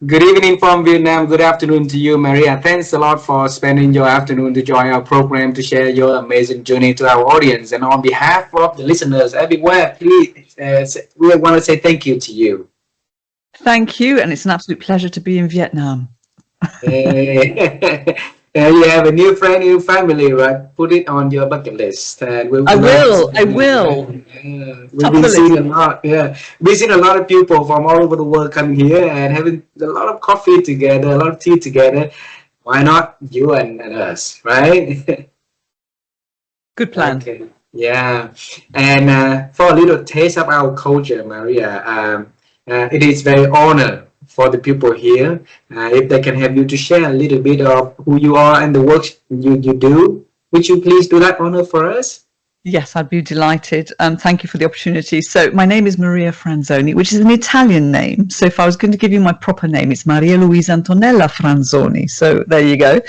Good evening from Vietnam. Good afternoon to you, Maria. Thanks a lot for spending your afternoon to join our program to share your amazing journey to our audience. And on behalf of the listeners everywhere, please, we want to say thank you to you. Thank you, and it's an absolute pleasure to be in Vietnam. You have a new friend, new family, right? Put it on your bucket list. And I will. We've been seeing a lot. Yeah, we've seen a lot of people from all over the world coming here and having a lot of coffee together, a lot of tea together. Why not you and us, right? Good plan. Okay. Yeah, and for a little taste of our culture, Maria, it is very honor for the people here if they can have you to share a little bit of who you are and the work you do. Would you please do that honor for us? Yes, I'd be delighted. Thank you for the opportunity. So my name is Maria Franzoni, which is an Italian name. So if I was going to give you my proper name, it's Maria Luisa Antonella Franzoni. So there you go.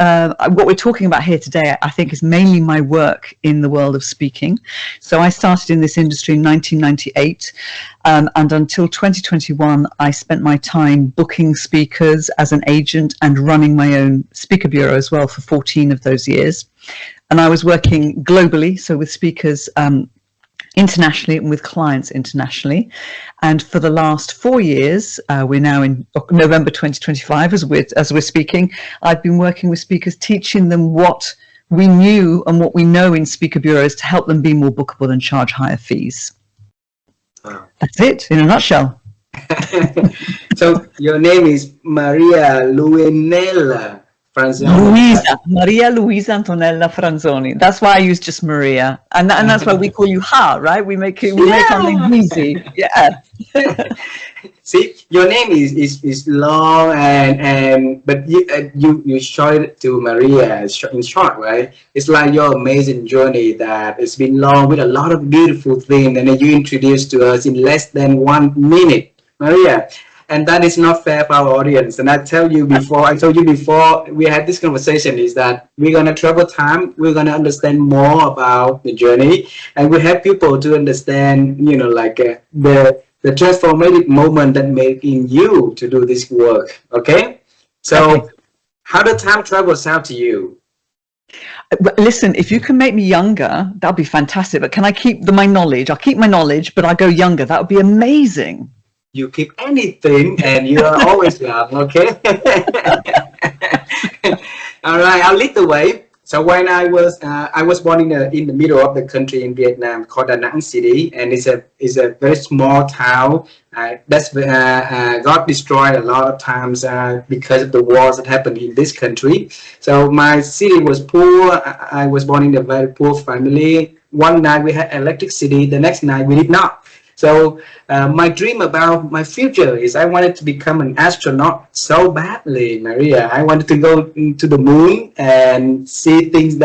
What we're talking about here today, I think, is mainly my work in the world of speaking. So I started in this industry in 1998, and until 2021, I spent my time booking speakers as an agent and running my own speaker bureau as well for 14 of those years. And I was working globally, so with speakers internationally and with clients internationally. And for the last 4 years, we're now in November 2025 as we're speaking, I've been working with speakers, teaching them what we knew and what we know in speaker bureaus to help them be more bookable and charge higher fees. Wow. That's it in a nutshell. So your name is Maria Luenella Franzoni. Maria Luisa Antonella Franzoni. That's why I use just Maria, and that's why we call you Ha, right? We make our name easy. Yeah. See, your name is long but you short it to Maria in short, right? It's like your amazing journey that it's been long with a lot of beautiful things, and then you introduced to us in less than 1 minute, Maria. And that is not fair for our audience. And I told you before we had this conversation is that we're going to travel time. We're going to understand more about the journey. And we have people to understand, the transformative moment that made in you to do this work. Okay? So how does time travel sound to you? Listen, if you can make me younger, that'll be fantastic. But can I keep my knowledge? I'll keep my knowledge, but I'll go younger. That would be amazing. You keep anything and you are always young, okay? All right, I'll lead the way. So when I was born in the middle of the country in Vietnam called Da Nang City, and it's a very small town that's got destroyed a lot of times because of the wars that happened in this country. So my city was poor. I was born in a very poor family. One night we had electricity, the next night we did not. So my dream about my future is I wanted to become an astronaut so badly, Maria. I wanted to go to the moon and see things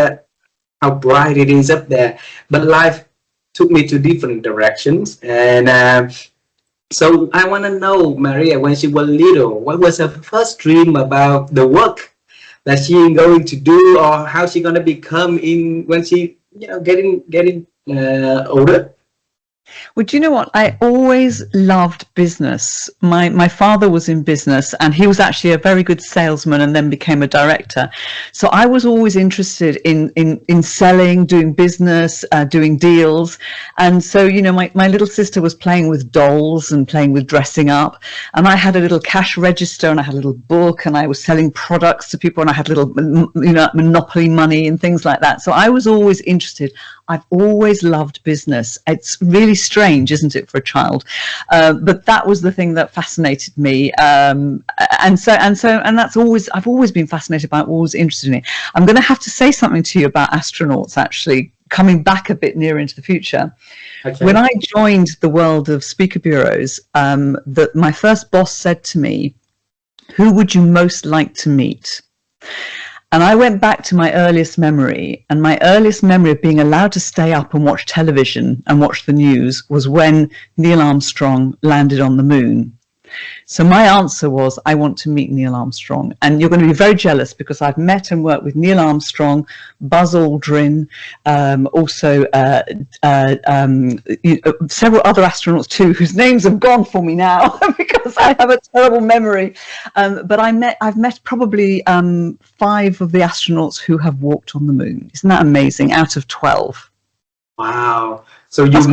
how bright it is up there. But life took me to different directions. And so I want to know, Maria, when she was little, what was her first dream about the work that she's going to do, or how she going to become when she getting older? Well, do you know what? I always loved business. My father was in business, and he was actually a very good salesman and then became a director. So I was always interested in selling, doing business, doing deals. And so, my little sister was playing with dolls and playing with dressing up. And I had a little cash register and I had a little book and I was selling products to people and I had little, monopoly money and things like that. So I was always interested. I've always loved business. It's really strange, isn't it, for a child? But that was the thing that fascinated me, and that's always. I've always been fascinated by it, always interested in it. I'm going to have to say something to you about astronauts, actually, coming back a bit nearer into the future. Okay. When I joined the world of speaker bureaus, that my first boss said to me, "Who would you most like to meet?" And I went back to my earliest memory, and my earliest memory of being allowed to stay up and watch television and watch the news was when Neil Armstrong landed on the moon. So my answer was, I want to meet Neil Armstrong. And you're going to be very jealous because I've met and worked with Neil Armstrong, Buzz Aldrin, also several other astronauts too, whose names have gone for me now because I have a terrible memory. But I've met probably 5 of the astronauts who have walked on the moon. Isn't that amazing? Out of 12. Wow. So you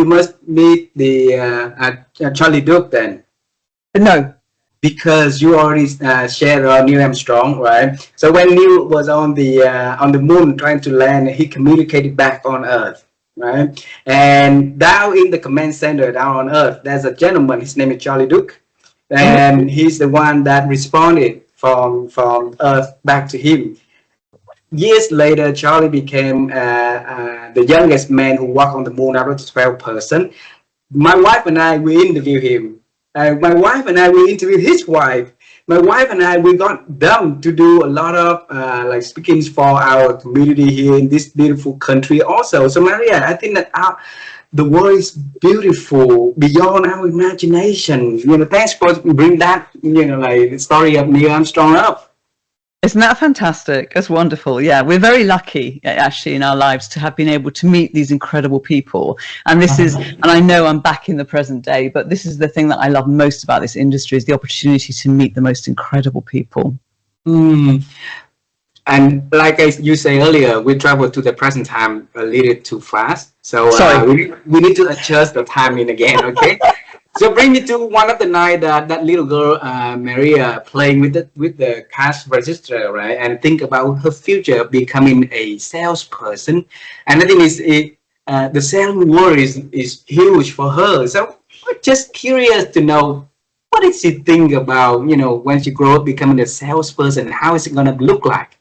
must meet the Charlie Duke then. No. Because you already shared Neil Armstrong, right? So when Neil was on the moon trying to land, he communicated back on Earth, right? And down in the command center down on Earth, there's a gentleman. His name is Charlie Duke, and he's the one that responded from Earth back to him. Years later, Charlie became the youngest man who walked on the moon out of the 12 person. My wife and I, we interviewed him. My wife and I, we interviewed his wife. My wife and I, we got them to do a lot of like speakings for our community here in this beautiful country also. So Maria, I think that the world is beautiful beyond our imagination. You know, thanks for bringing that, you know, like the story of Neil Armstrong up. Isn't that fantastic? That's wonderful. Yeah, we're very lucky actually in our lives to have been able to meet these incredible people. And this is, and I know I'm back in the present day, but this is the thing that I love most about this industry, is the opportunity to meet the most incredible people. And like you say earlier, we travel to the present time a little too fast. So we need to adjust the timing again, okay? So bring me to one of the night that little girl, Maria, playing with the cash register, right? And think about her future becoming a salesperson. And I think the selling world is huge for her. So I'm just curious to know, what did she think about, you know, when she grew up becoming a salesperson? How is it going to look like?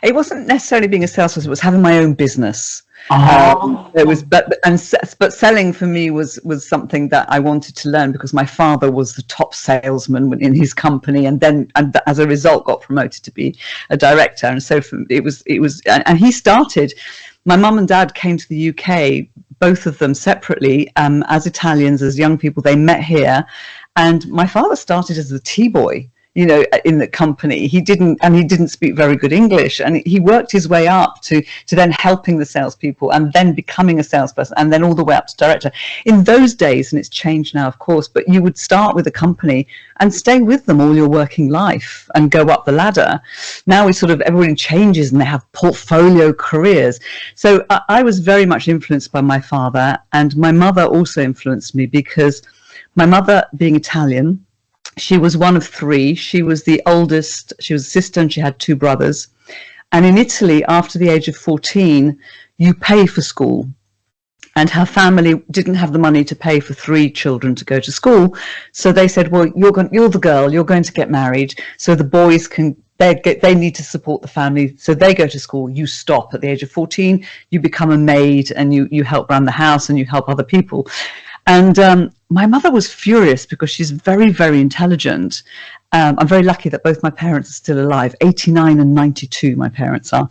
It wasn't necessarily being a salesperson; it was having my own business. It was, but selling for me was something that I wanted to learn because my father was the top salesman in his company, and as a result got promoted to be a director. And so it was, and he started. My mum and dad came to the UK, both of them separately, as Italians, as young people. They met here, and my father started as a tea boy, you know, in the company. He didn't speak very good English, and he worked his way up to then helping the salespeople, and then becoming a salesperson, and then all the way up to director. In those days, and it's changed now, of course, but you would start with a company and stay with them all your working life and go up the ladder. Now it's sort of everyone changes and they have portfolio careers. So I was very much influenced by my father, and my mother also influenced me because my mother, being Italian, she was one of 3. She was the oldest. She was a sister, and she had 2 brothers. And in Italy, after the age of 14, you pay for school. And her family didn't have the money to pay for 3 children to go to school. So they said, well, you're the girl, you're going to get married. So the boys they need to support the family. So they go to school, you stop at the age of 14, you become a maid, and you help run the house and you help other people. And my mother was furious because she's very, very intelligent. I'm very lucky that both my parents are still alive. 89 and 92, my parents are.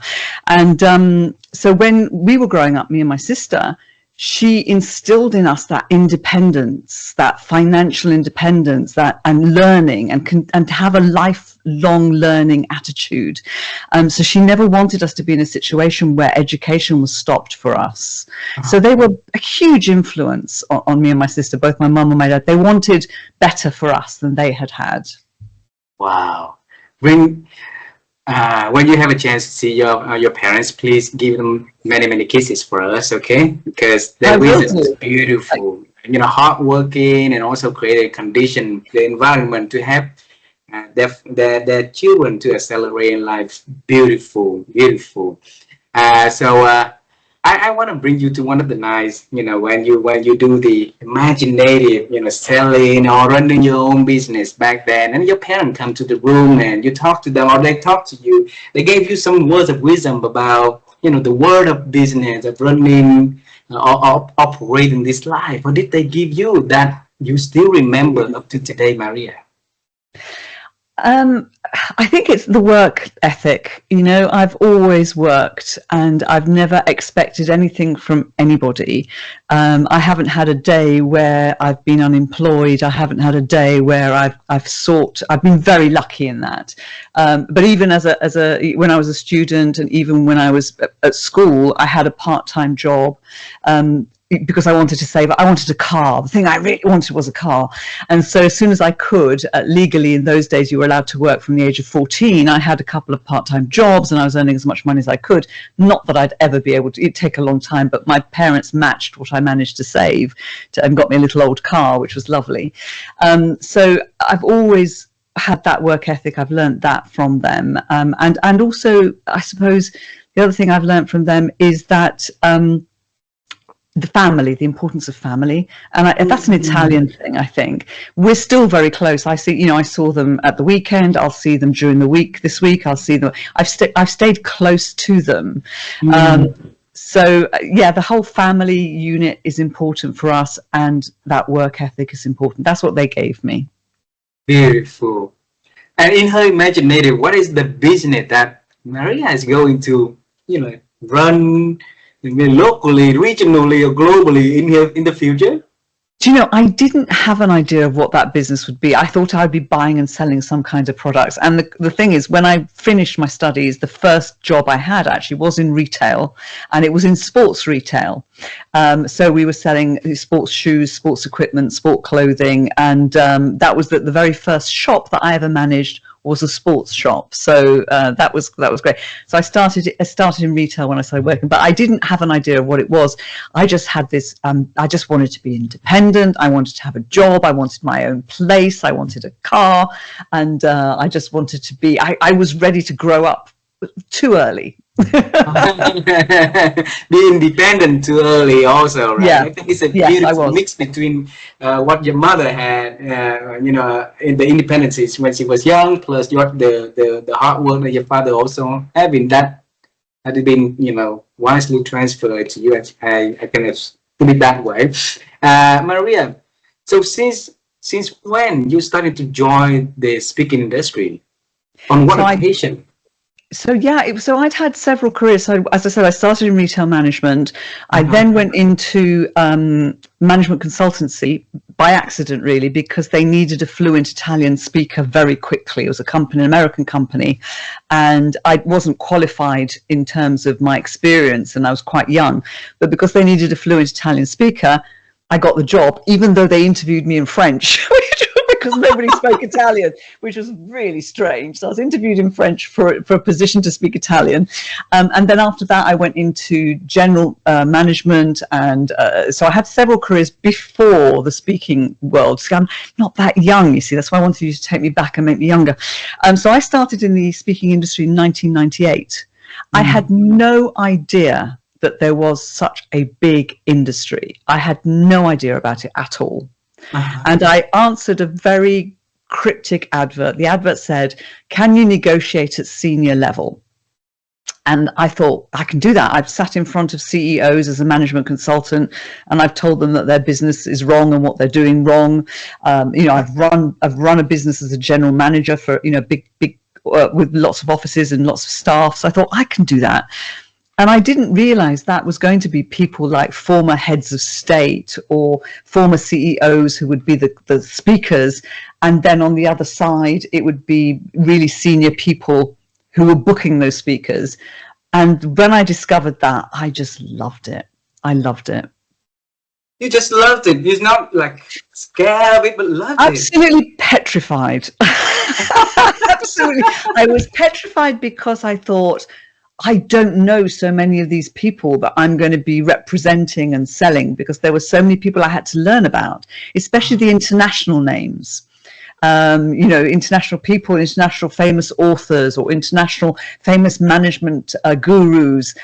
And so when we were growing up, me and my sister, she instilled in us that independence, that financial independence, and learning, and to have a lifelong learning attitude. So she never wanted us to be in a situation where education was stopped for us. So they were a huge influence on me and my sister, both my mum and my dad. They wanted better for us than they had had. Wow. When you have a chance to see your parents, please give them many kisses for us, okay? Because their wisdom is beautiful, you know, hardworking, and also create a condition, the environment to have their children to accelerate in life. Beautiful. I want to bring you to one of the nights, you know, when you do the imaginative, you know, selling or running your own business back then, and your parents come to the room and you talk to them, or they talk to you. They gave you some words of wisdom about, you know, the world of business, of running or operating this life. What did they give you that you still remember up to today, Maria? I think it's the work ethic. You know, I've always worked and I've never expected anything from anybody. I haven't had a day where I've been unemployed. I haven't had a day where I've been very lucky in that. But even when I was a student and even when I was at school, I had a part-time job. Because I wanted to save, I wanted a car. The thing I really wanted was a car. And so as soon as I could, legally in those days, you were allowed to work from the age of 14. I had a couple of part-time jobs and I was earning as much money as I could. Not that I'd ever be able to, it'd take a long time, but my parents matched what I managed to save and got me a little old car, which was lovely. So I've always had that work ethic. I've learned that from them. And also, I suppose the other thing I've learned from them is that the family, the importance of family, and that's an Italian thing. I think we're still very close. I saw them at the weekend. I'll see them during the week. This week, I'll see them. I've stayed close to them. So yeah, the whole family unit is important for us, and that work ethic is important. That's what they gave me. Beautiful. And in her imagination, what is the business that Maria is going to, run locally, regionally, or globally in the future? Do you know, I didn't have an idea of what that business would be. I thought I'd be buying and selling some kind of products. And the thing is, when I finished my studies, the first job I had actually was in retail, and it was in sports retail. So we were selling sports shoes, sports equipment, sport clothing, and that was the very first shop that I ever managed was a sports shop. So that was great. So I started in retail when I started working, but I didn't have an idea of what it was. I just had this, I just wanted to be independent. I wanted to have a job. I wanted my own place. I wanted a car. And I just wanted to be, I was ready to grow up too early. Be independent too early also, right? Yeah. I think it's a beautiful mix between what your mother had, in the independence when she was young, plus the hard work that your father also having that had been, wisely transferred to you. I can put it that way. Maria, so since when you started to join the speaking industry? On what occasion? So I'd had several careers. So as I said, I started in retail management. I then went into management consultancy by accident, really, because they needed a fluent Italian speaker very quickly. It was an American company, and I wasn't qualified in terms of my experience, and I was quite young. But because they needed a fluent Italian speaker, I got the job, even though they interviewed me in French, because nobody spoke Italian, which was really strange. So I was interviewed in French for a position to speak Italian. And then after that, I went into general management. And so I had several careers before the speaking world. So I'm not that young, you see. That's why I wanted you to take me back and make me younger. So I started in the speaking industry in 1998. I had no idea that there was such a big industry. I had no idea about it at all. And I answered a very cryptic advert. The advert said, "Can you negotiate at senior level?" And I thought, I can do that. I've sat in front of CEOs as a management consultant, and I've told them that their business is wrong and what they're doing wrong. I've run a business as a general manager for big with lots of offices and lots of staff. So I thought I can do that. And I didn't realize that was going to be people like former heads of state or former CEOs who would be the speakers. And then on the other side, it would be really senior people who were booking those speakers. And when I discovered that, I just loved it. I loved it. You just loved it. You're not like scared of it, but loved it. Absolutely petrified. Absolutely. I was petrified because I thought, I don't know so many of these people that I'm going to be representing and selling, because there were so many people I had to learn about, especially the international names. International people, international famous authors, or international famous management gurus.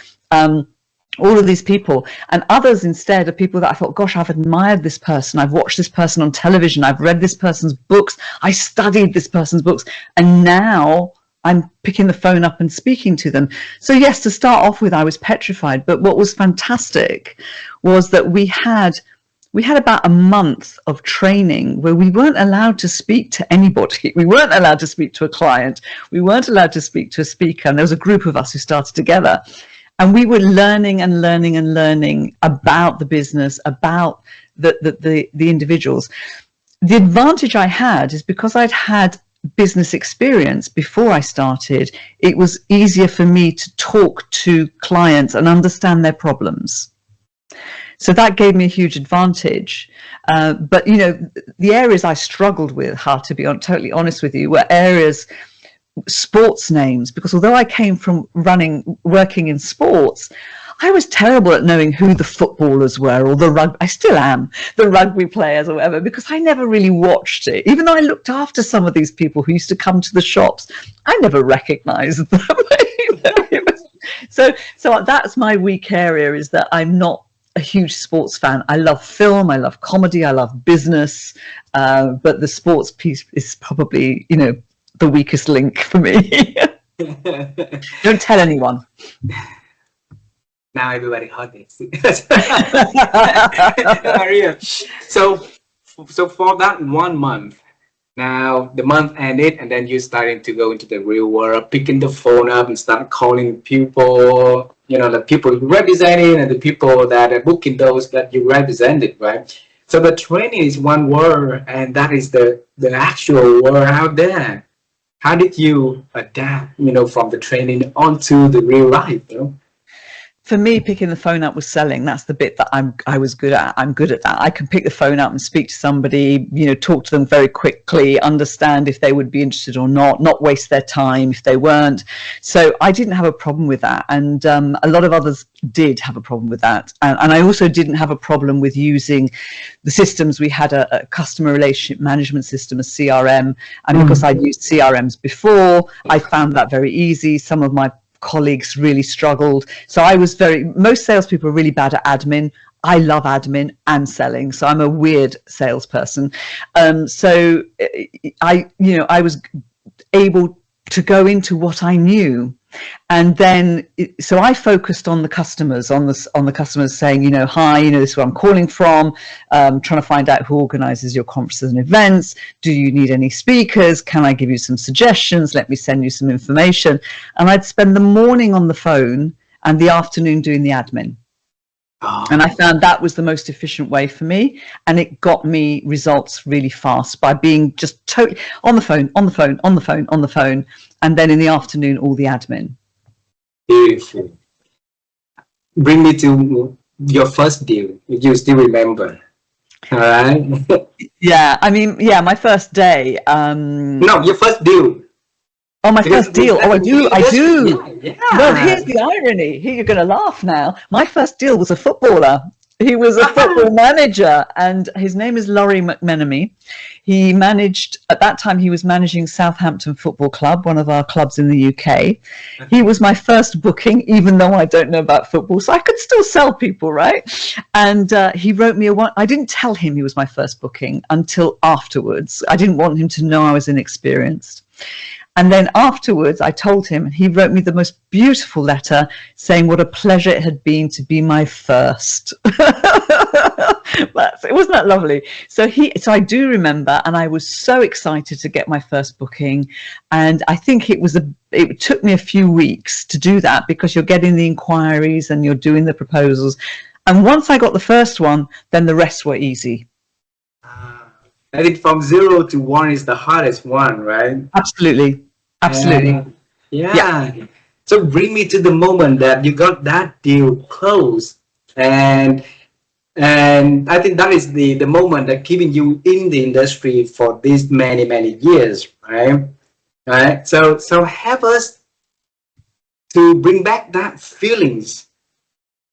All of these people, and others instead are people that I thought, gosh, I've admired this person. I've watched this person on television. I've read this person's books. I studied this person's books. And now I'm picking the phone up and speaking to them. So yes, to start off with, I was petrified. But what was fantastic was that we had we had about a month of training where we weren't allowed to speak to anybody. We weren't allowed to speak to a client. We weren't allowed to speak to a speaker. And there was a group of us who started together. And we were learning and learning and learning about the business, about the individuals. The advantage I had is because I'd had business experience before I started, it was easier for me to talk to clients and understand their problems. So that gave me a huge advantage. But, you know, the areas I struggled with, to be totally honest with you, were areas, sports names, because although I came from working in sports, I was terrible at knowing who the footballers were, or I still am, the rugby players or whatever, because I never really watched it. Even though I looked after some of these people who used to come to the shops, I never recognized them. So that's my weak area, is that I'm not a huge sports fan. I love film, I love comedy, I love business, but the sports piece is probably, you know, the weakest link for me. Don't tell anyone. Now everybody heard this. Maria, so for that 1 month, now the month ended, and then you starting to go into the real world, picking the phone up and start calling people, you know, the people you representing and the people that are booking those that you represented, right? So the training is one word, and that is the actual world out there. How did you adapt, you know, from the training onto the real life, you know? For me, picking the phone up was selling. That's the bit that I was good at. I'm good at that. I can pick the phone up and speak to somebody, you know, talk to them very quickly, understand if they would be interested or not waste their time if they weren't. So I didn't have a problem with that. And a lot of others did have a problem with that. And I also didn't have a problem with using the systems. We had a customer relationship management system, a CRM. And because I'd used CRMs before, I found that very easy. Some of my colleagues really struggled. So most salespeople are really bad at admin. I love admin and selling, so I'm a weird salesperson. So I was able to go into what I knew. And then, so I focused on the customers, on the customers saying, you know, hi, you know, this is where I'm calling from, trying to find out who organizes your conferences and events. Do you need any speakers? Can I give you some suggestions? Let me send you some information. And I'd spend the morning on the phone and the afternoon doing the admin. Oh. And I found that was the most efficient way for me, and it got me results really fast by being just totally on the phone, and then in the afternoon all the admin. Beautiful. Bring me to your first deal, if you still remember. All right. Yeah, I mean, yeah, my first day. No, your first deal. Oh, my first deal. Oh, I do. Yeah. Well, here's the irony. Here, you're going to laugh now. My first deal was a footballer. He was a football manager, and his name is Laurie McMenemy. He managed, at that time, he was managing Southampton Football Club, one of our clubs in the UK. He was my first booking, even though I don't know about football, so I could still sell people, right? And he wrote me I didn't tell him he was my first booking until afterwards. I didn't want him to know I was inexperienced. And then afterwards, I told him, and he wrote me the most beautiful letter saying what a pleasure it had been to be my first. Wasn't that lovely? So I do remember, and I was so excited to get my first booking. And I think it took me a few weeks to do that, because you're getting the inquiries and you're doing the proposals. And once I got the first one, then the rest were easy. I think from 0 to 1 is the hardest one, right? Absolutely. Yeah. So bring me to the moment that you got that deal closed, and I think that is the moment that keeping you in the industry for these many years, right? Right. So help us to bring back that feelings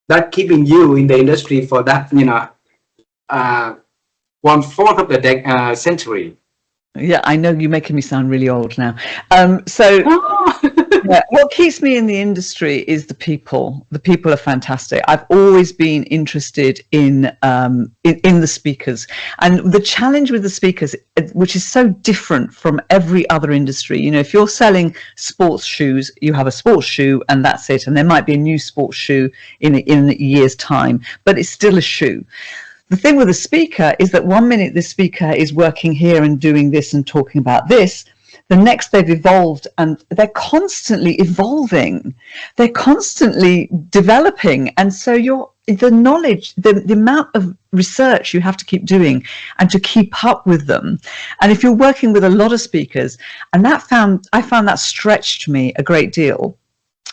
that keeping you in the industry for that, 1/4 of the century. Yeah, I know you're making me sound really old now. Yeah, what keeps me in the industry is the people. The people are fantastic. I've always been interested in the speakers, and the challenge with the speakers, which is so different from every other industry. You know, if you're selling sports shoes, you have a sports shoe and that's it, and there might be a new sports shoe in a year's time, but it's still a shoe. the thing with a speaker is that one minute the speaker is working here and doing this and talking about this, the next they've evolved and they're constantly evolving, they're constantly developing. And so the knowledge, the amount of research you have to keep doing and to keep up with them. And if you're working with a lot of speakers, and I found that stretched me a great deal.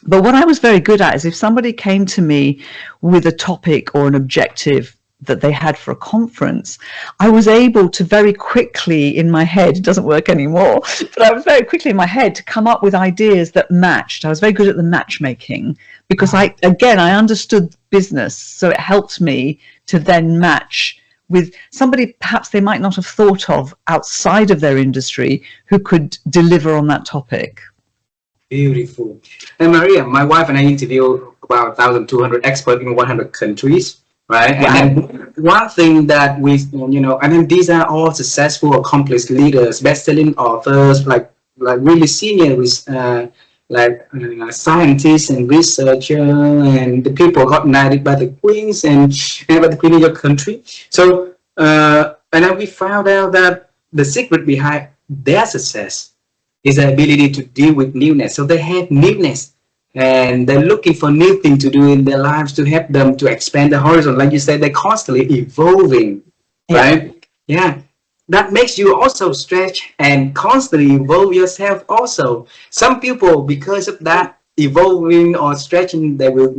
But what I was very good at is if somebody came to me with a topic or an objective that they had for a conference, I was able to very quickly in my head, it doesn't work anymore, but I was very quickly in my head to come up with ideas that matched. I was very good at the matchmaking because I understood business. So it helped me to then match with somebody perhaps they might not have thought of outside of their industry who could deliver on that topic. Beautiful. And Maria, my wife and I interviewed about 1,200 experts in 100 countries. Right. Wow. And then one thing that we, and then these are all successful, accomplished leaders, best-selling authors, like really senior, scientists and researchers, and the people got knighted by the queens and by the queen of your country. So, and then we found out that the secret behind their success is the ability to deal with newness. So they have newness. And they're looking for new things to do in their lives to help them to expand the horizon. Like you said, they're constantly evolving, right? Yeah. That makes you also stretch and constantly evolve yourself also. Some people, because of that evolving or stretching, they will,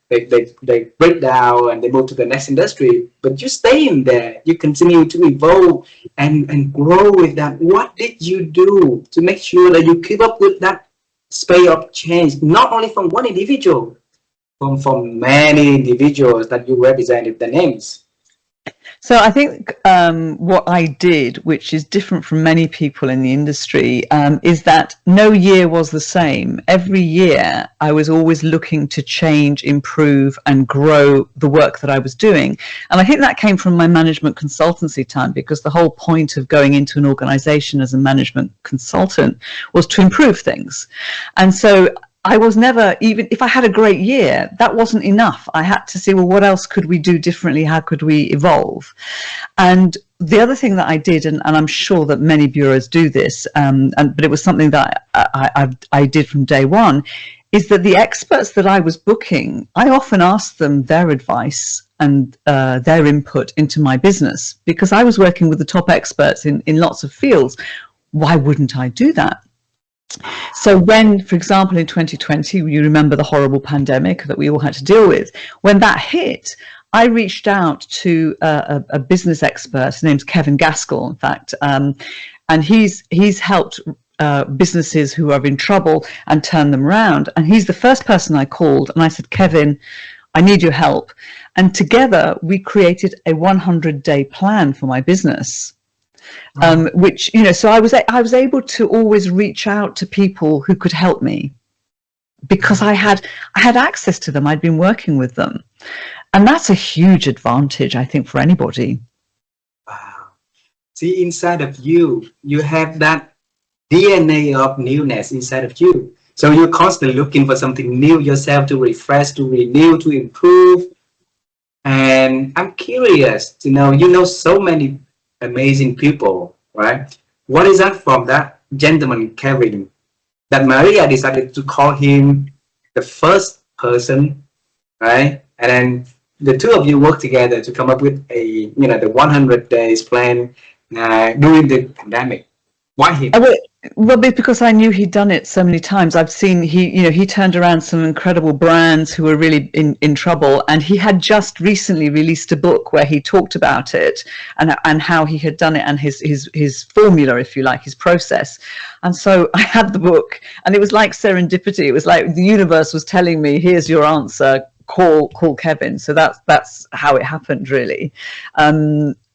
they break down and they move to the next industry. But you stay in there. You continue to evolve and grow with that. What did you do to make sure that you keep up with that space of change, not only from one individual, from many individuals that you represented the names? So I think what I did, which is different from many people in the industry, is that no year was the same. Every year I was always looking to change, improve and grow the work that I was doing. And I think that came from my management consultancy time, because the whole point of going into an organization as a management consultant was to improve things. And so I was never, even if I had a great year, that wasn't enough. I had to see, well, what else could we do differently? How could we evolve? And the other thing that I did, and I'm sure that many bureaus do this, but it was something that I did from day one, is that the experts that I was booking, I often asked them their advice and their input into my business, because I was working with the top experts in lots of fields. Why wouldn't I do that? So when, for example, in 2020, you remember the horrible pandemic that we all had to deal with, when that hit, I reached out to a business expert. His name's Kevin Gaskell, in fact, and he's helped businesses who are in trouble and turn them around. And he's the first person I called, and I said, Kevin, I need your help. And together we created a 100-day plan for my business. Which, so I was able to always reach out to people who could help me, because I had access to them. I'd been working with them, and that's a huge advantage, I think, for anybody. Wow. See, inside of you, you have that DNA of newness inside of you. So you're constantly looking for something new yourself, to refresh, to renew, to improve. And I'm curious to know, so many amazing people, right? What is that from that gentleman, Kevin, that Maria decided to call him the first person, right? And then the two of you work together to come up with the 100 days plan during the pandemic. Why him? Well, because I knew he'd done it so many times. I've seen he turned around some incredible brands who were really in trouble, and he had just recently released a book where he talked about it and how he had done it, and his formula, if you like, his process. And so I had the book, and it was like serendipity. It was like the universe was telling me, here's your answer, call Kevin. So that's how it happened, really.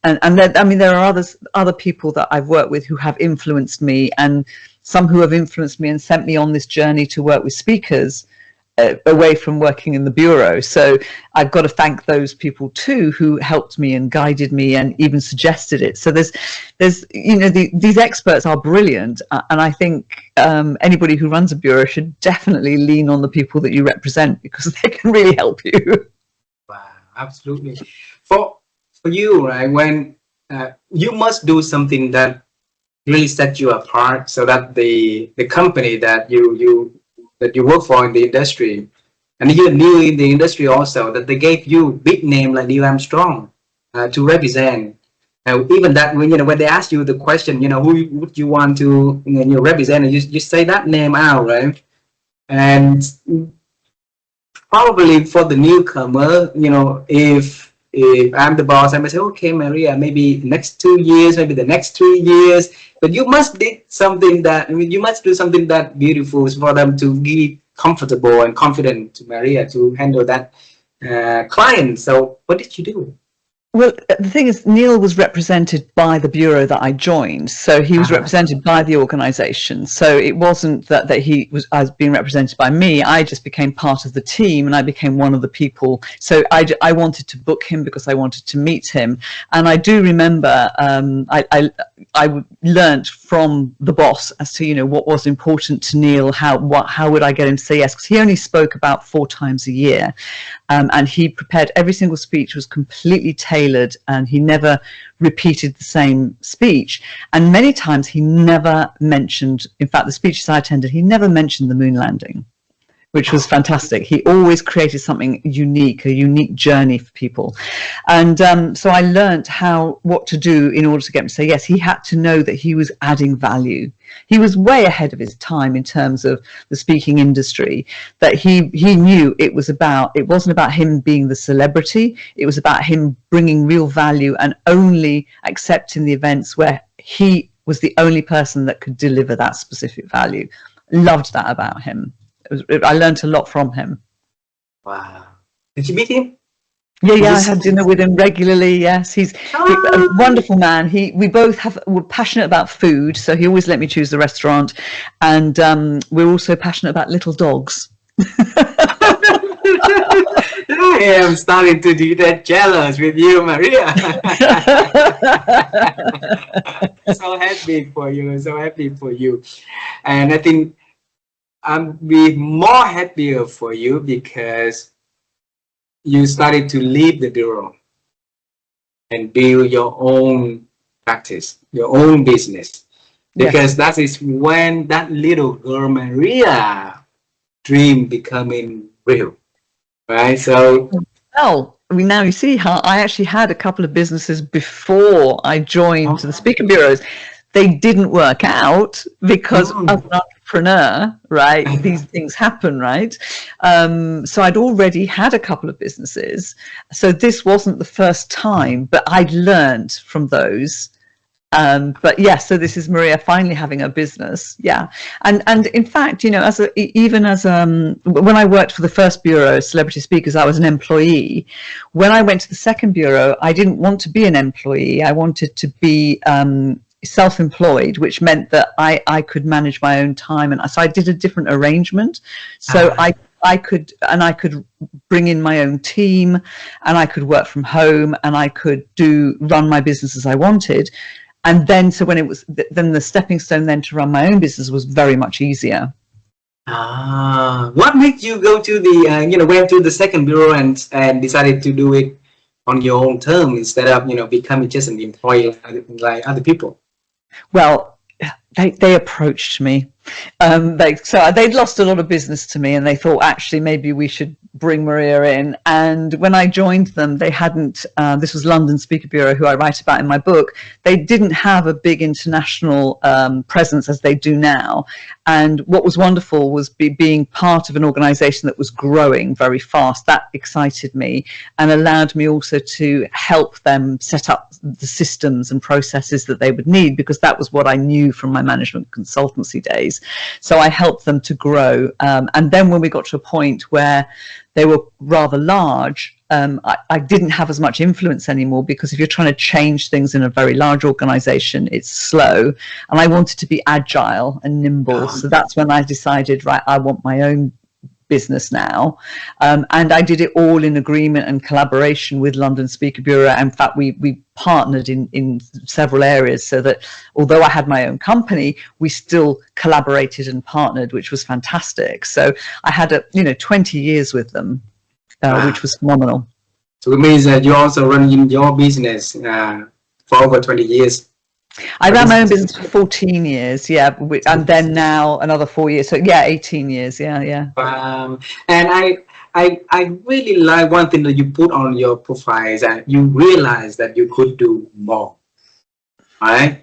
And then, there are other people that I've worked with who have influenced me, and some who have influenced me and sent me on this journey to work with speakers away from working in the bureau. So I've got to thank those people too, who helped me and guided me and even suggested it. So there's these experts are brilliant, and I think anybody who runs a bureau should definitely lean on the people that you represent, because they can really help you. Wow, absolutely. for you, right? When you must do something that really set you apart, so that the company that you work for in the industry, and you're new in the industry also, that they gave you big name like Neil Armstrong to represent. Even that, when when they ask you the question, who would you want to represent, and you say that name out, right? And probably for the newcomer, if I'm the boss, I might say, okay, Maria, maybe next 2 years, maybe the next 3 years, but you must do something that, you must do something that beautiful for them to be comfortable and confident to Maria to handle that client. So what did you do? Well, the thing is, Neil was represented by the bureau that I joined, so he was represented by the organisation. So it wasn't that he was being represented by me. I just became part of the team, and I became one of the people. So I wanted to book him because I wanted to meet him. And I do remember I learnt from the boss as to what was important to Neil. How would I get him to say yes? Because he only spoke about 4 times a year. And he prepared every single speech, was completely tailored, and he never repeated the same speech. And many times he never mentioned, in fact, the speeches I attended, he never mentioned the moon landing, which was fantastic. He always created something unique, a unique journey for people. And so I learned what to do in order to get him to say yes. He had to know that he was adding value. He was way ahead of his time in terms of the speaking industry, that he knew it wasn't about him being the celebrity. It was about him bringing real value and only accepting the events where he was the only person that could deliver that specific value. Loved that about him. I learned a lot from him. Wow. Did you meet him? Yeah, I had dinner with him regularly. Yes, he's a wonderful man. We both were passionate about food, so he always let me choose the restaurant, and we're also passionate about little dogs. I am starting to get jealous with you, Maria. So happy for you, so happy for you. And I think I'm be more happier for you because you started to leave the bureau and build your own practice, your own business. Because that is when that little girl Maria dream becoming real, right? So, well, now you see how I actually had a couple of businesses before I joined the speaker bureaus. They didn't work out because as an entrepreneur, right? These things happen, right? So I'd already had a couple of businesses. So this wasn't the first time, but I'd learned from those. But yeah, so this is Maria finally having a business. Yeah. And in fact, when I worked for the first bureau, Celebrity Speakers, I was an employee. When I went to the second bureau, I didn't want to be an employee. I wanted to be self-employed, which meant that I could manage my own time, and so I did a different arrangement. So I could bring in my own team, and I could work from home, and I could run my business as I wanted. And then so when then the stepping stone then to run my own business was very much easier. What made you go to the went to the second bureau and decided to do it on your own term instead of becoming just an employee like other people? Well, they approached me. So they'd lost a lot of business to me, and they thought actually maybe we should bring Maria in. And when I joined them, they hadn't. This was London Speaker Bureau, who I write about in my book. They didn't have a big international presence as they do now. And what was wonderful was being part of an organisation that was growing very fast. That excited me and allowed me also to help them set up the systems and processes that they would need, because that was what I knew from my management consultancy days. So I helped them to grow. And then when we got to a point where they were rather large, I didn't have as much influence anymore, because if you're trying to change things in a very large organization, it's slow. And I wanted to be agile and nimble. So that's when I decided, right, I want my own business now. And I did it all in agreement and collaboration with London Speaker Bureau. In fact, we partnered in several areas, so that although I had my own company, we still collaborated and partnered, which was fantastic. So I had 20 years with them, which was phenomenal. So it means that you also running your business for over 20 years. I ran my own business for 14 years, yeah, and then now another 4 years. So yeah, 18 years, yeah. And I really like one thing that you put on your profile is that you realize that you could do more, right?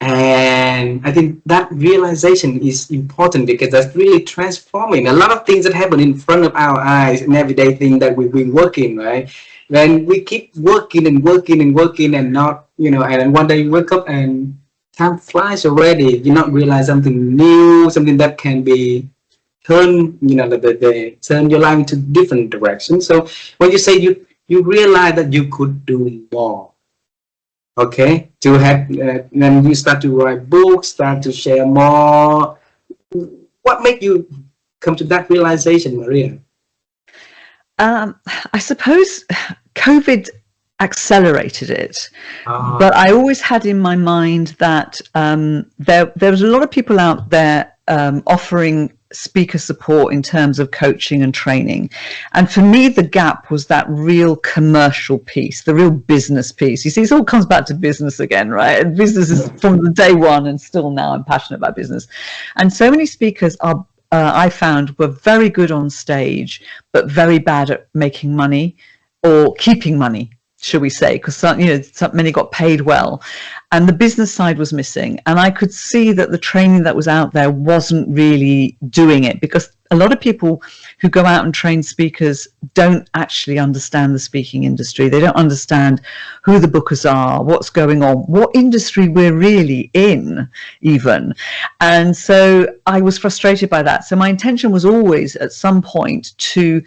And I think that realization is important because that's really transforming a lot of things that happen in front of our eyes, an everyday thing that we've been working, right? When we keep working and working and working and not, and one day you wake up and time flies already, you not realize something new, something that can be turn, turn your life into different directions. So when you say you realize that you could do more, okay, to have then you start to write books, start to share more. What made you come to that realization, Maria? I suppose COVID accelerated it, but I always had in my mind that there was a lot of people out there offering speaker support in terms of coaching and training, and for me the gap was that real commercial piece, the real business piece. You see, it all comes back to business again, right? And business is from the day one, and still now I'm passionate about business. And so many speakers are I found were very good on stage but very bad at making money or keeping money, should we say, because many got paid well, and the business side was missing. And I could see that the training that was out there wasn't really doing it, because a lot of people who go out and train speakers don't actually understand the speaking industry. They don't understand who the bookers are, what's going on, what industry we're really in even. And so I was frustrated by that. So my intention was always at some point to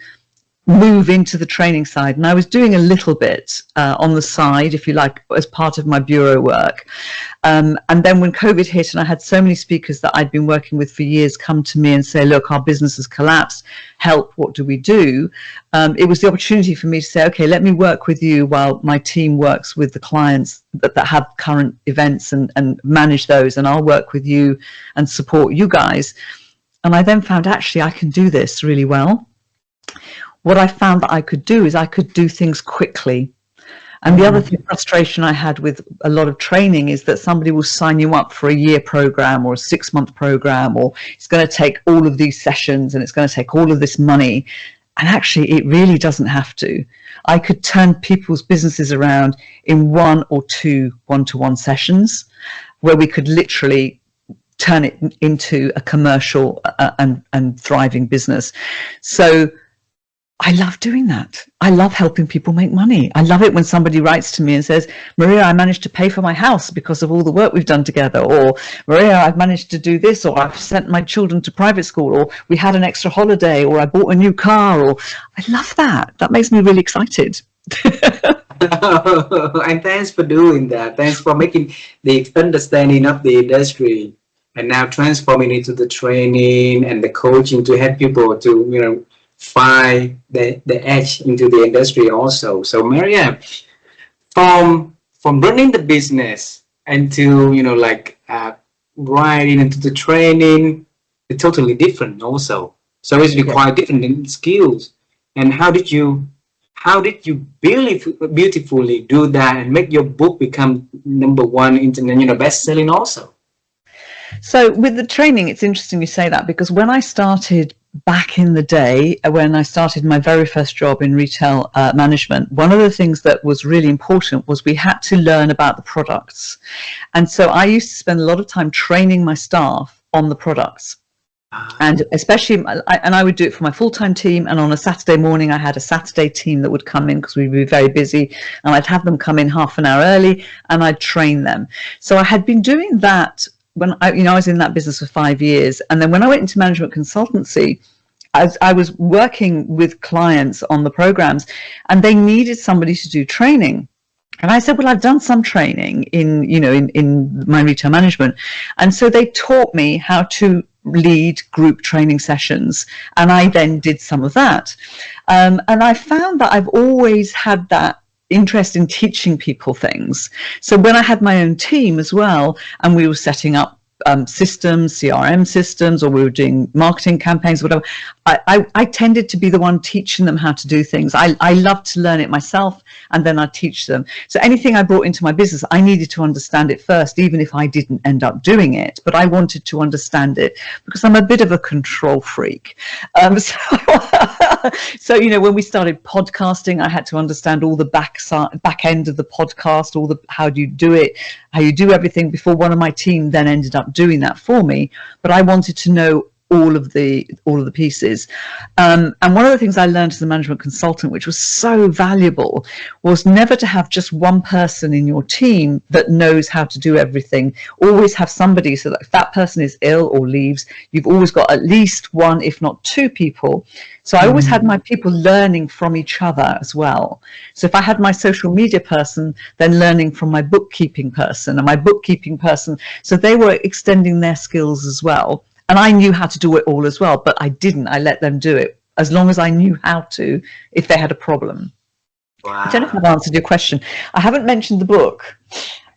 move into the training side, and I was doing a little bit on the side, if you like, as part of my bureau work. And then when COVID hit, and I had so many speakers that I'd been working with for years come to me and say, look, our business has collapsed, help, what do we do? It was the opportunity for me to say, okay, let me work with you while my team works with the clients that have current events and manage those, and I'll work with you and support you guys. And I then found, actually, I can do this really well. What I found that I could do is I could do things quickly. And the other frustration I had with a lot of training is that somebody will sign you up for a year program or a 6-month program, or it's going to take all of these sessions and it's going to take all of this money. And actually, it really doesn't have to. I could turn people's businesses around in 1 or 2 one-to-one sessions, where we could literally turn it into a commercial and thriving business. So I love doing that. I love helping people make money. I love it when somebody writes to me and says, Maria, I managed to pay for my house because of all the work we've done together. Or, Maria, I've managed to do this. Or, I've sent my children to private school. Or, we had an extra holiday. Or, I bought a new car. Or, I love that. That makes me really excited. And thanks for doing that. Thanks for making the understanding of the industry and now transforming into the training and the coaching to help people to, find the edge into the industry also. So Maria, from running the business into writing into the training, it's totally different also. So it's quite different in skills. And how did you beautifully do that and make your book become #1 internet, best-selling also? So with the training, it's interesting you say that, because when I started back in the day, when I started my very first job in retail management, one of the things that was really important was we had to learn about the products. And so I used to spend a lot of time training my staff on the products. And especially, I would do it for my full-time team. And on a Saturday morning, I had a Saturday team that would come in because we'd be very busy. And I'd have them come in half an hour early and I'd train them. So I had been doing that when I was in that business for 5 years. And then when I went into management consultancy, I was working with clients on the programs, and they needed somebody to do training. And I said, well, I've done some training in my retail management. And so they taught me how to lead group training sessions. And I then did some of that. And I found that I've always had that interest in teaching people things. So when I had my own team as well, and we were setting up systems, CRM systems, or we were doing marketing campaigns, whatever, I tended to be the one teaching them how to do things. I love to learn it myself, and then I teach them. So anything I brought into my business, I needed to understand it first, even if I didn't end up doing it. But I wanted to understand it because I'm a bit of a control freak. So you know, when we started podcasting, I had to understand all the back end of the podcast, all the how do you do it, how you do everything, before one of my team then ended up doing that for me. But I wanted to know all of the pieces, and one of the things I learned as a management consultant, which was so valuable, was never to have just one person in your team that knows how to do everything. Always have somebody, so that if that person is ill or leaves, you've always got at least one, if not two people. So I always had my people learning from each other as well. So if I had my social media person, then learning from my bookkeeping person, and my bookkeeping person, so they were extending their skills as well. And I knew how to do it all as well, but I didn't. I let them do it as long as I knew how to, if they had a problem. Wow. I don't know if I've answered your question. I haven't mentioned the book.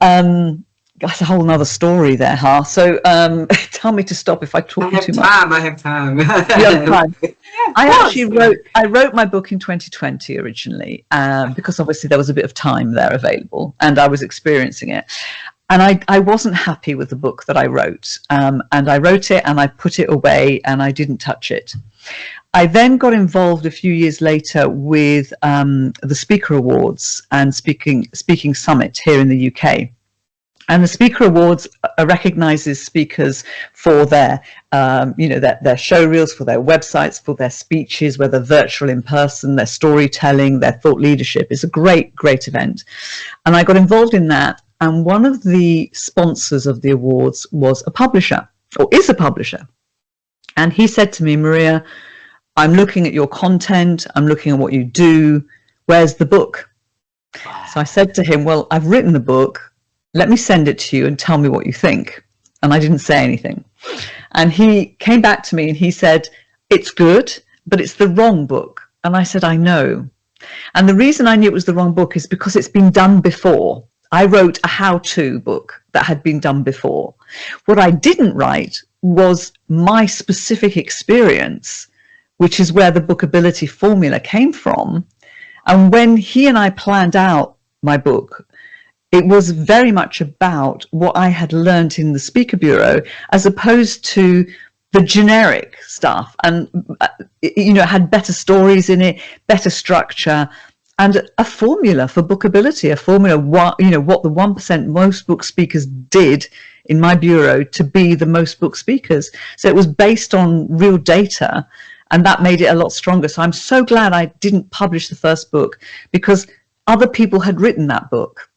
That's a whole nother story there, huh? So tell me to stop if I talk too much. I have time. You have time. I wrote my book in 2020 originally, because obviously there was a bit of time there available, and I was experiencing it. And I wasn't happy with the book that I wrote, and I wrote it and I put it away and I didn't touch it. I then got involved a few years later with the Speaker Awards and Speaking Summit here in the UK. And the Speaker Awards recognises speakers for their, their show reels, for their websites, for their speeches, whether virtual, in person, their storytelling, their thought leadership. It's a great, great event. And I got involved in that. And one of the sponsors of the awards was a publisher, or is a publisher. And he said to me, Maria, I'm looking at your content. I'm looking at what you do. Where's the book? So I said to him, well, I've written the book. Let me send it to you and tell me what you think. And I didn't say anything. And he came back to me and he said, it's good, but it's the wrong book. And I said, I know. And the reason I knew it was the wrong book is because it's been done before. I wrote a how-to book that had been done before. What I didn't write was my specific experience, which is where the Bookability Formula came from. And when he and I planned out my book, it was very much about what I had learned in the Speaker Bureau, as opposed to the generic stuff. And, it had better stories in it, better structure, and a formula for bookability, a formula, what the 1% most book speakers did in my bureau to be the most book speakers. So it was based on real data, and that made it a lot stronger. So I'm so glad I didn't publish the first book, because other people had written that book.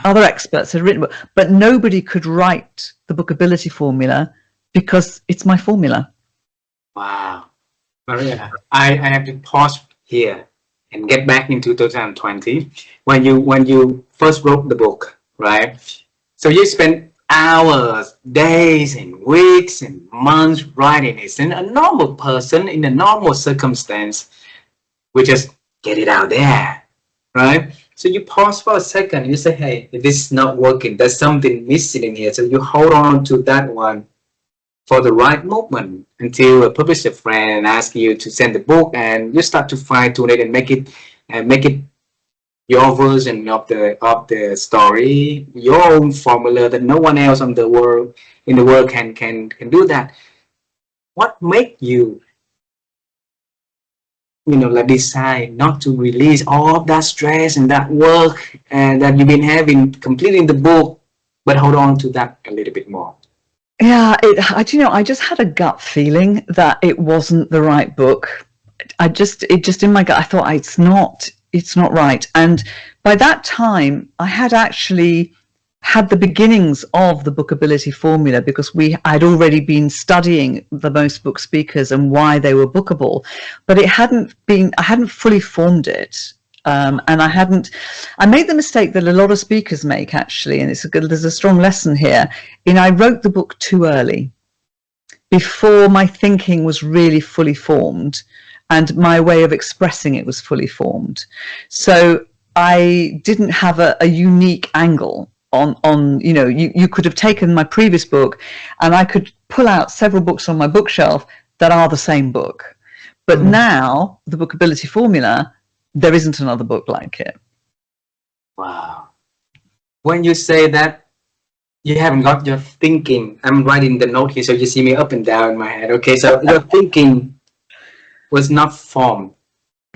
Other experts had written it, but nobody could write the Bookability Formula because it's my formula. Wow. Maria, I have to pause here and get back in 2020 when you first wrote the book, right? So you spent hours, days, and weeks and months writing it. And a normal person in a normal circumstance would just get it out there, right? So you pause for a second and you say, hey, if this is not working, there's something missing in here. So you hold on to that one for the right moment until a publisher friend asks you to send the book, and you start to fine tune it and make it your version of the story, your own formula that no one else in the world can do that. What make you decide not to release all of that stress and that work and that you've been having completing the book, but hold on to that a little bit more? Yeah, I just had a gut feeling that it wasn't the right book. It just in my gut, I thought it's not right. And by that time, I had actually had the beginnings of the Bookability Formula, because I'd already been studying the most book speakers and why they were bookable, but I hadn't fully formed it. And I made the mistake that a lot of speakers make, actually, and there's a strong lesson here. I wrote the book too early, before my thinking was really fully formed and my way of expressing it was fully formed. So I didn't have a unique angle. on you know, you could have taken my previous book and I could pull out several books on my bookshelf that are the same book. But now the Bookability Formula, there isn't another book like it. Wow. When you say that you haven't got your thinking, I'm writing the note here so you see me up and down in my head. Okay, so your thinking was not formed,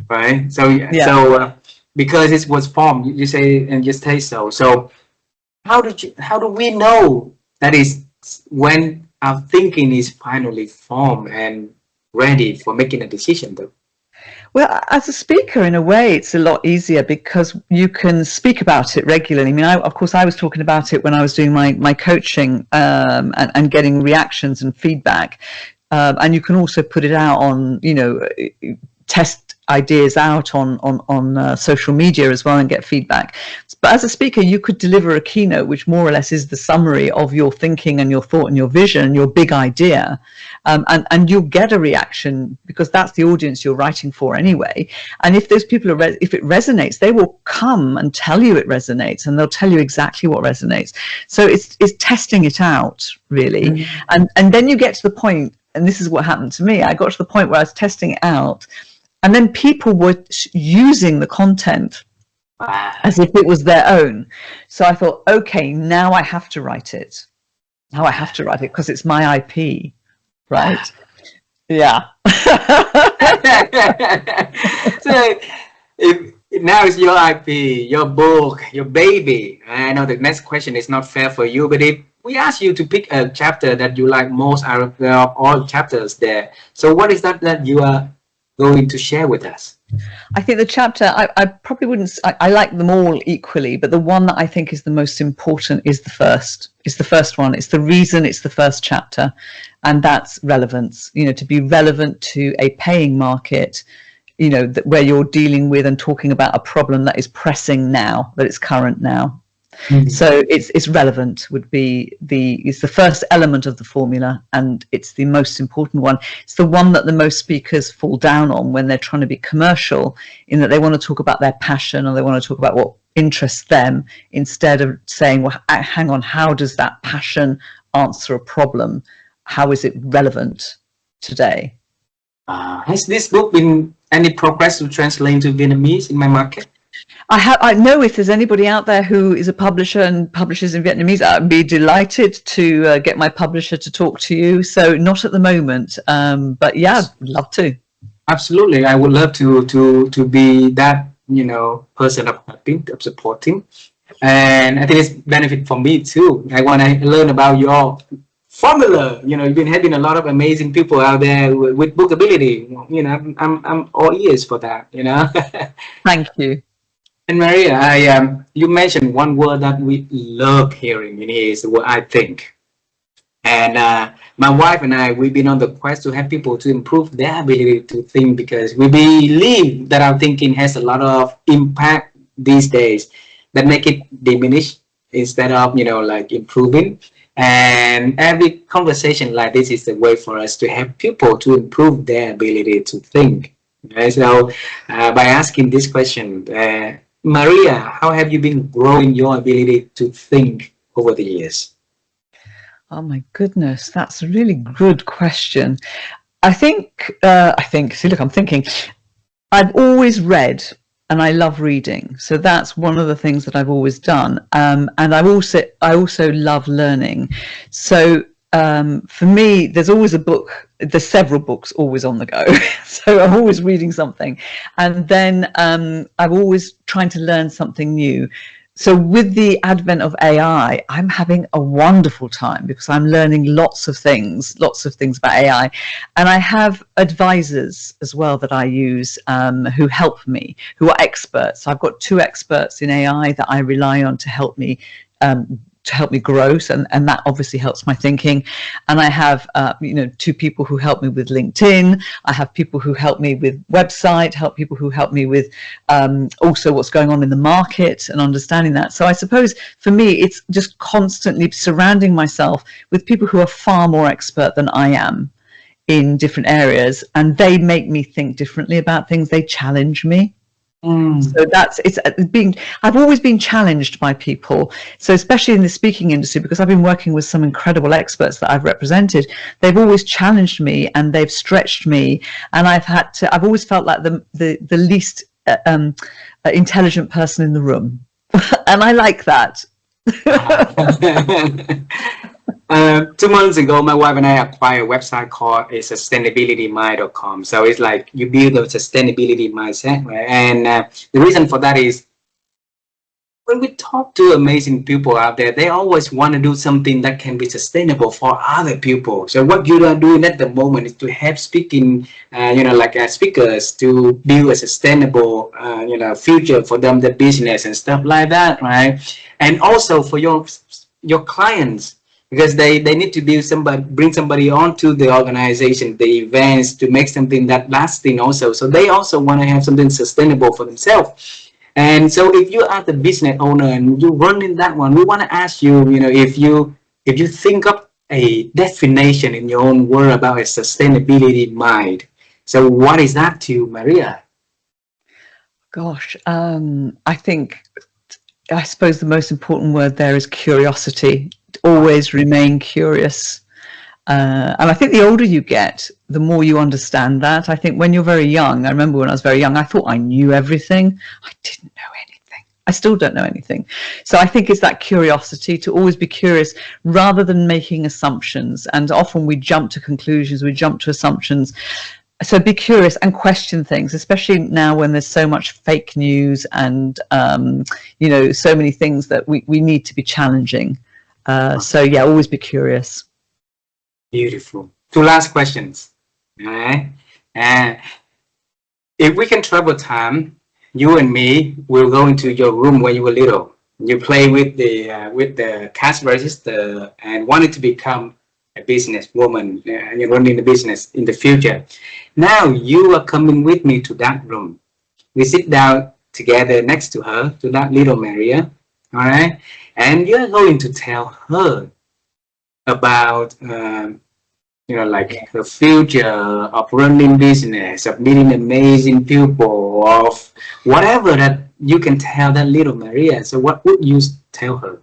right? So Yeah. so because it was formed, you say, and you say so. So how do we know that is when our thinking is finally formed and ready for making a decision, though? Well, as a speaker, in a way, it's a lot easier because you can speak about it regularly. I mean, of course, I was talking about it when I was doing my coaching and getting reactions and feedback. And you can also put it out on, you know, test ideas out on social media as well and get feedback. But as a speaker, you could deliver a keynote which more or less is the summary of your thinking and your thought and your vision and your big idea, and you'll get a reaction because that's the audience you're writing for anyway. And if those people are if it resonates, they will come and tell you it resonates, and they'll tell you exactly what resonates. So it's testing it out, really. And then you get to the point, and this is what happened to me. I got to the point where I was testing it out, and then people were using the content as if it was their own. So I thought, okay, now I have to write it. Now I have to write it because it's my IP, right? Yeah. So if now it's your IP, your book, your baby. I know the next question is not fair for you, but if we ask you to pick a chapter that you like most out of all chapters there, so what is that you are going to share with us? I think the chapter, I probably wouldn't, I like them all equally, but the one that I think is the most important is the first one. It's the reason it's the first chapter, and that's relevance, you know, to be relevant to a paying market, you know, where you're dealing with and talking about a problem that is pressing now, that it's current now. So it's relevant would be it's the first element of the formula, and it's the most important one. It's the one that the most speakers fall down on when they're trying to be commercial, in that they want to talk about their passion or they want to talk about what interests them, instead of saying, well, hang on, how does that passion answer a problem? How is it relevant today? Has this book been any progress to translate into Vietnamese in my market? I know if there's anybody out there who is a publisher and publishes in Vietnamese, I'd be delighted to get my publisher to talk to you. So not at the moment, but yeah, I'd love to. Absolutely, I would love to be that, you know, person of helping, of supporting, and I think it's benefit for me too. I want to learn about your formula. You know, you've been having a lot of amazing people out there with Bookability. You know, I'm all ears for that. You know. Thank you. And Maria, you mentioned one word that we love hearing in here is the word "I think." And my wife and I, we've been on the quest to help people to improve their ability to think, because we believe that our thinking has a lot of impact these days that make it diminish instead of, you know, like improving. And every conversation like this is a way for us to help people to improve their ability to think. Okay? So by asking this question, Maria, how have you been growing your ability to think over the years? Oh my goodness, that's a really good question. I think, see, look, I'm thinking, I've always read, and I love reading. So that's one of the things that I've always done. And I also love learning. So for me, there's always a book, there's several books always on the go. So I'm always reading something. And then I'm always trying to learn something new. So with the advent of AI, I'm having a wonderful time because I'm learning lots of things about AI. And I have advisors as well that I use who help me, who are experts. So I've got 2 experts in AI that I rely on to help me grow, and that obviously helps my thinking. And I have 2 people who help me with LinkedIn. I have people who help me with website, people who help me with also what's going on in the market and understanding that. So I suppose for me it's just constantly surrounding myself with people who are far more expert than I am in different areas, and they make me think differently about things. They challenge me. So I've always been challenged by people. So especially in the speaking industry, because I've been working with some incredible experts that I've represented, they've always challenged me and they've stretched me. And I've always felt like the least intelligent person in the room. And I like that. 2 months ago, my wife and I acquired a website called sustainabilitymind.com. So it's like you build a sustainability mindset, right? And the reason for that is when we talk to amazing people out there, they always want to do something that can be sustainable for other people. So what you are doing at the moment is to help speaking, speakers to build a sustainable, future for them, the business and stuff like that, right? And also for your clients, because they need to bring somebody onto the organization, the events, to make something that lasting also. So they also want to have something sustainable for themselves. And so if you are the business owner and you run in that one, we want to ask you, if you think of a definition in your own word about a sustainability mind. So what is that to you, Maria? Gosh, I suppose the most important word there is curiosity. Always remain curious. And I think the older you get, the more you understand that. I think when you're very young, I remember when I was very young, I thought I knew everything. I didn't know anything. I still don't know anything. So I think it's that curiosity, to always be curious rather than making assumptions. And often we jump to conclusions, we jump to assumptions. So be curious and question things, especially now when there's so much fake news and, so many things that we need to be challenging. So yeah, always be curious. Beautiful. 2 last questions. All right. If we can travel time, you and me will go into your room when you were little. You play with the cash register and wanted to become a businesswoman, and you're running the business in the future. Now you are coming with me to that room. We sit down together next to her, to that little Maria. All right. And you're going to tell her about the future of running business, of meeting amazing people, of whatever that you can tell that little Maria. So what would you tell her?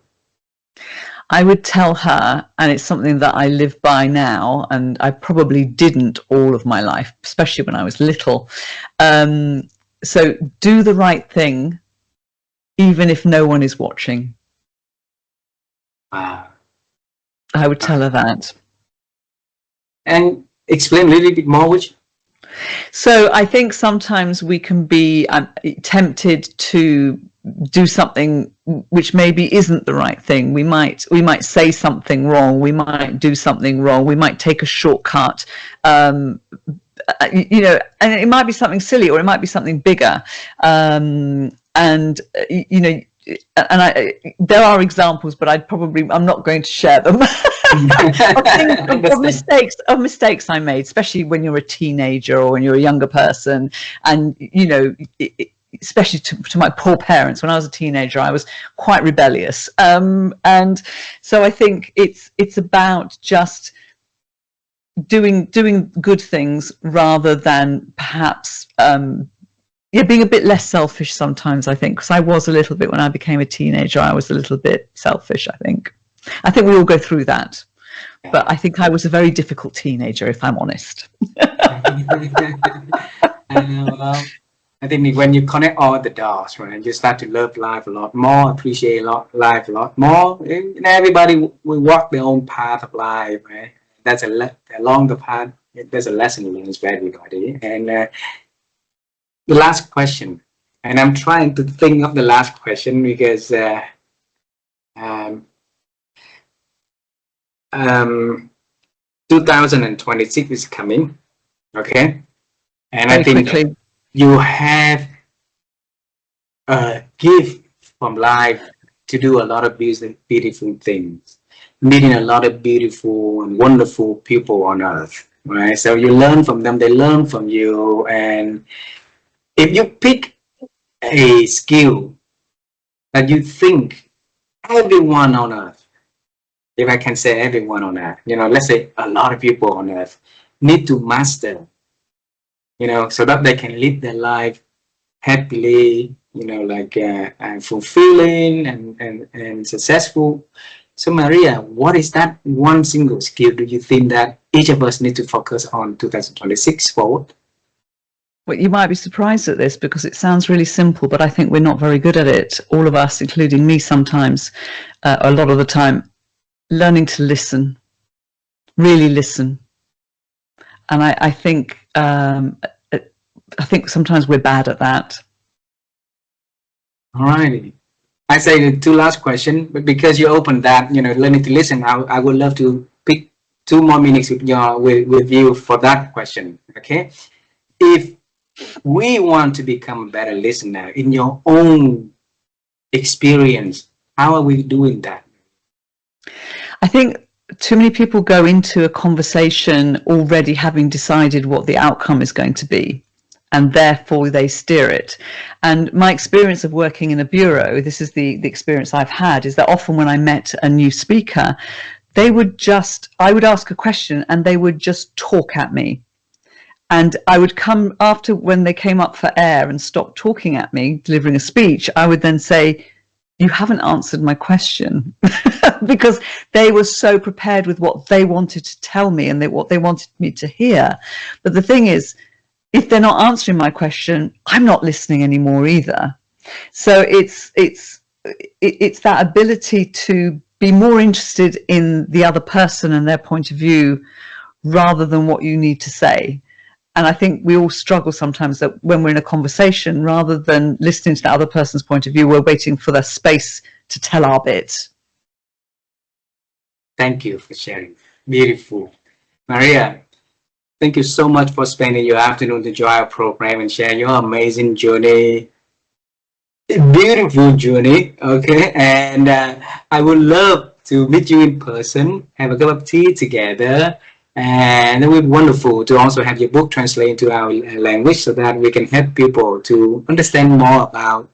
I would tell her, and it's something that I live by now, and I probably didn't all of my life, especially when I was little. So do the right thing, even if no one is watching. Wow. I would tell her that. And explain a little bit more, which. So I think sometimes we can be tempted to do something which maybe isn't the right thing. We might say something wrong. We might do something wrong. We might take a shortcut. And it might be something silly, or it might be something bigger. There are examples, but I'm not going to share them. of mistakes I made, especially when you're a teenager or when you're a younger person, and especially to my poor parents. When I was a teenager, I was quite rebellious, and so I think it's about just doing good things rather than perhaps being a bit less selfish sometimes, I think, because I was a little bit, when I became a teenager, I was a little bit selfish, I think we all go through that. But I think I was a very difficult teenager, if I'm honest. Well, I think when you connect all the dots, right, you start to love life a lot more, appreciate life a lot more. And everybody will walk their own path of life, right? That's along the path. There's a lesson learned for everybody. And the last question, and I'm trying to think of the last question because 2026 is coming, okay? And I think you have a gift from life to do a lot of beautiful things, meeting a lot of beautiful and wonderful people on earth, right? So you learn from them, they learn from you. And if you pick a skill that you think everyone on earth, if I can say everyone on earth, let's say a lot of people on earth need to master, so that they can live their life happily, like fulfilling and successful. So Maria, what is that one single skill do you think that each of us need to focus on 2026 forward? Well, you might be surprised at this because it sounds really simple, but I think we're not very good at it. All of us, including me sometimes, a lot of the time, learning to listen, really listen. And I think sometimes we're bad at that. All righty. I say the two last question, but because you opened that, learning to listen, I would love to pick 2 more minutes with you for that question. Okay. If we want to become a better listener in your own experience, how are we doing that? I think too many people go into a conversation already having decided what the outcome is going to be, and therefore they steer it. And my experience of working in a bureau, this is the experience I've had, is that often when I met a new speaker, I would ask a question and they would just talk at me. And I would come after, when they came up for air and stopped talking at me, delivering a speech, I would then say, you haven't answered my question, because they were so prepared with what they wanted to tell me and what they wanted me to hear. But the thing is, if they're not answering my question, I'm not listening anymore either. So it's that ability to be more interested in the other person and their point of view rather than what you need to say. And I think we all struggle sometimes that when we're in a conversation, rather than listening to the other person's point of view, we're waiting for the space to tell our bit. Thank you for sharing. Beautiful. Maria, thank you so much for spending your afternoon to join our program and share your amazing journey. Beautiful journey. Okay. And I would love to meet you in person, have a cup of tea together. And it would be wonderful to also have your book translated into our language so that we can help people to understand more about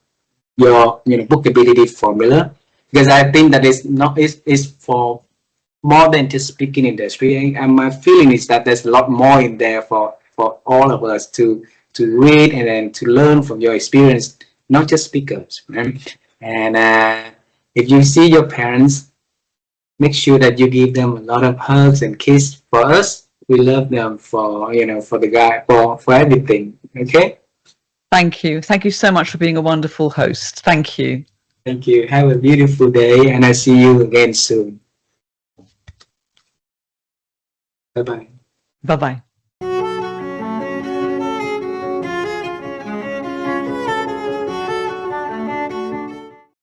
your bookability formula, because I think that is for more than just speaking industry, and my feeling is that there's a lot more in there for all of us to read and then to learn from your experience, not just speakers, right? And if you see your parents, make sure that you give them a lot of hugs and kisses. For us, we love them for for everything. Okay. Thank you so much for being a wonderful host. Thank you. Thank you. Have a beautiful day, and I see you again soon. Bye bye. Bye bye.